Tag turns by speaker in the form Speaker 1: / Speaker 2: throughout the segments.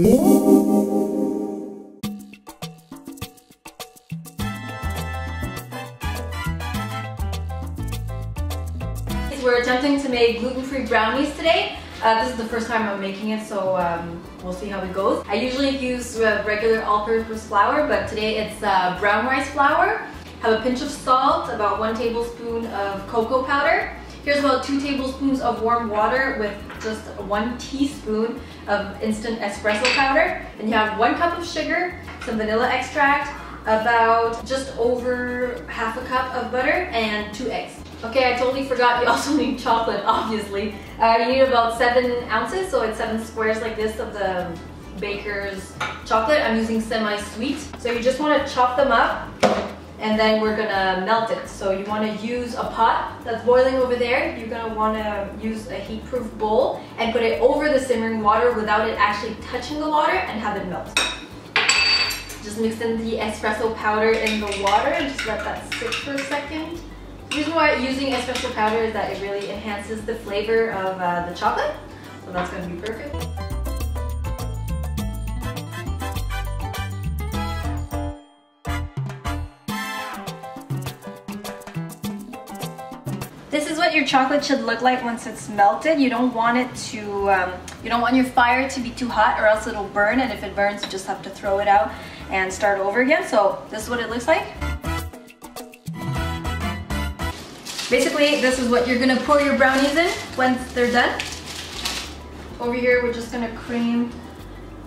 Speaker 1: We're attempting to make gluten-free brownies today. This is the first time I'm making it, so we'll see how it goes. I usually use regular all-purpose flour, but today it's brown rice flour. Have a pinch of salt, about 1 tablespoon of cocoa powder. Here's about 2 tablespoons of warm water with just 1 teaspoon of instant espresso powder. Then you have 1 cup of sugar, some vanilla extract, about just over half a cup of butter, and 2 eggs. Okay, I totally forgot, you also need chocolate, obviously. You need about 7 ounces, so it's 7 squares like this of the baker's chocolate. I'm using semi-sweet. So you just want to chop them up, and then we're gonna melt it. So you want to use a pot that's boiling over there. You're gonna want to use a heat-proof bowl and put it over the simmering water without it actually touching the water and have it melt. Just mix in the espresso powder in the water and just let that sit for a second. The reason why using espresso powder is that it really enhances the flavor of the chocolate, so that's going to be perfect. This is what your chocolate should look like once it's melted. You don't want it to, you don't want your fire to be too hot, or else it'll burn, and if it burns, you just have to throw it out and start over again. So this is what it looks like. Basically, this is what you're gonna pour your brownies in once they're done. Over here, we're just gonna cream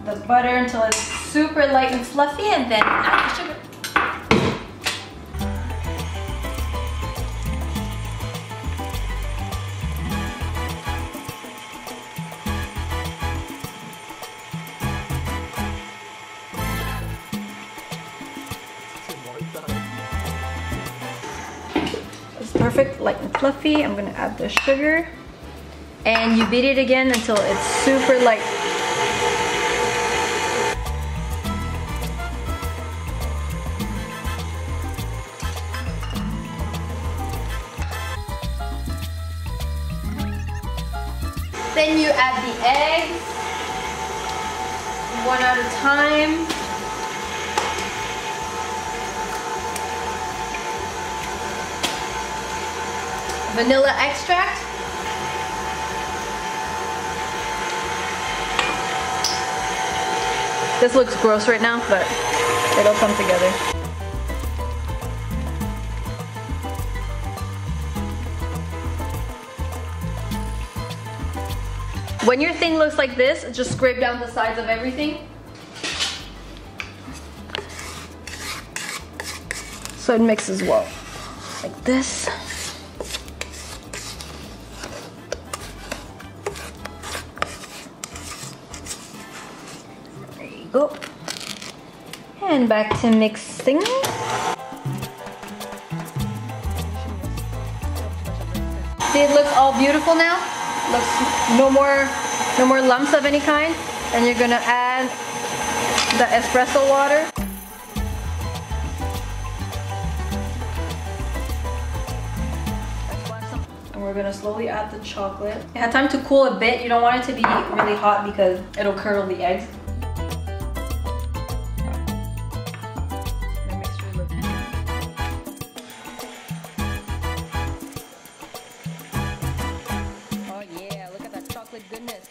Speaker 1: the butter until it's super light and fluffy, and then add the sugar. Perfect, light and fluffy. I'm gonna add the sugar, and you beat it again until it's super light. Then you add the eggs, one at a time. Vanilla extract. This looks gross right now, but it'll come together. When your thing looks like this, just scrape down the sides of everything. So it mixes well, like this. Go. And back to mixing. See, it looks all beautiful now. Looks no more lumps of any kind. And you're gonna add the espresso water. And we're gonna slowly add the chocolate. It had time to cool a bit. You don't want it to be really hot because it'll curdle the eggs. Goodness.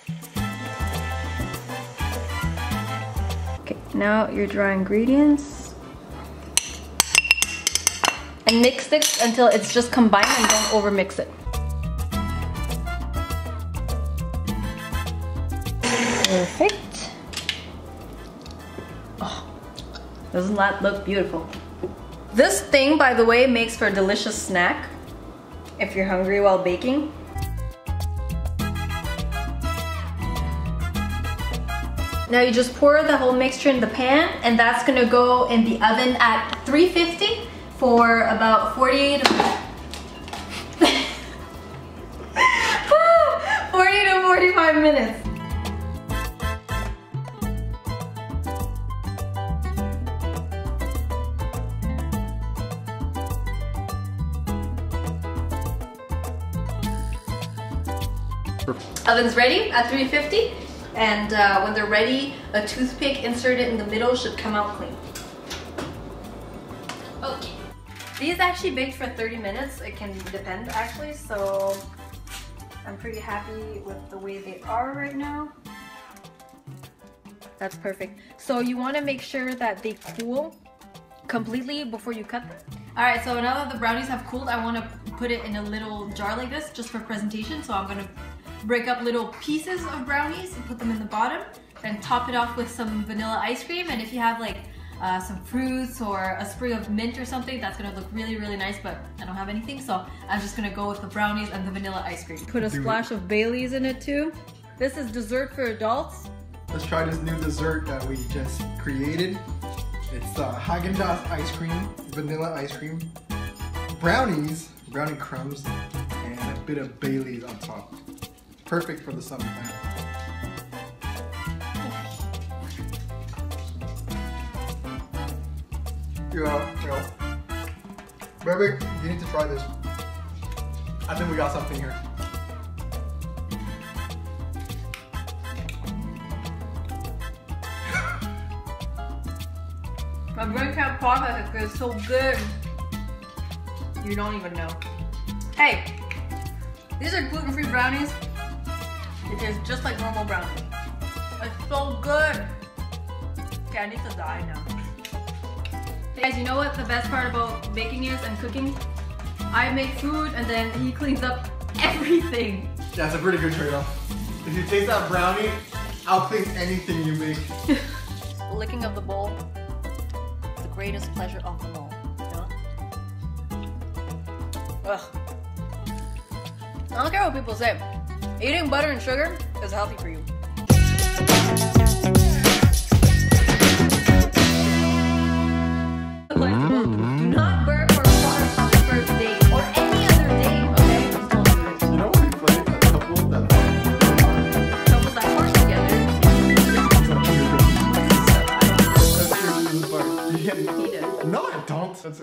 Speaker 1: Okay, now your dry ingredients. And mix it until it's just combined, and don't overmix it. Perfect. Oh, doesn't that look beautiful? This thing, by the way, makes for a delicious snack if you're hungry while baking. Now you just pour the whole mixture in the pan, and that's gonna go in the oven at 350 for about 40 to 45 minutes. Oven's ready at 350. And when they're ready, a toothpick inserted in the middle should come out clean. Okay. These actually baked for 30 minutes. It can depend actually, so I'm pretty happy with the way they are right now. That's perfect. So you want to make sure that they cool completely before you cut them. Alright, so now that the brownies have cooled, I want to put it in a little jar like this just for presentation. So I'm going to break up little pieces of brownies and put them in the bottom and top it off with some vanilla ice cream. And if you have like some fruits or a sprig of mint or something, that's going to look really, really nice, but I don't have anything, so I'm just going to go with the brownies and the vanilla ice cream. Put a splash of Bailey's in it too. This is dessert for adults.
Speaker 2: Let's try this new dessert that we just created. It's Haagen-Dazs ice cream, vanilla ice cream, brownies, brownie crumbs, and a bit of Bailey's on top. Perfect for the summertime. Yeah. Baby, you need to try this. I think we got something here.
Speaker 1: My brain can't process it because it's so good. You don't even know. Hey, these are gluten-free brownies. It tastes just like normal brownies. It's so good. Okay, I need to die now. Hey guys, you know what the best part about baking is and cooking? I make food and then he cleans up everything.
Speaker 2: Yeah, it's a pretty good trade-off. If you taste that brownie, I'll clean anything you make.
Speaker 1: Licking of the bowl. Greatest pleasure of them all. Ugh. I don't care what people say. Eating butter and sugar is healthy for you. Do not burp or fart on the first date or any other date, okay? Just don't do it.
Speaker 2: You know what we played? A couple that
Speaker 1: fart together.
Speaker 2: No, I don't. That's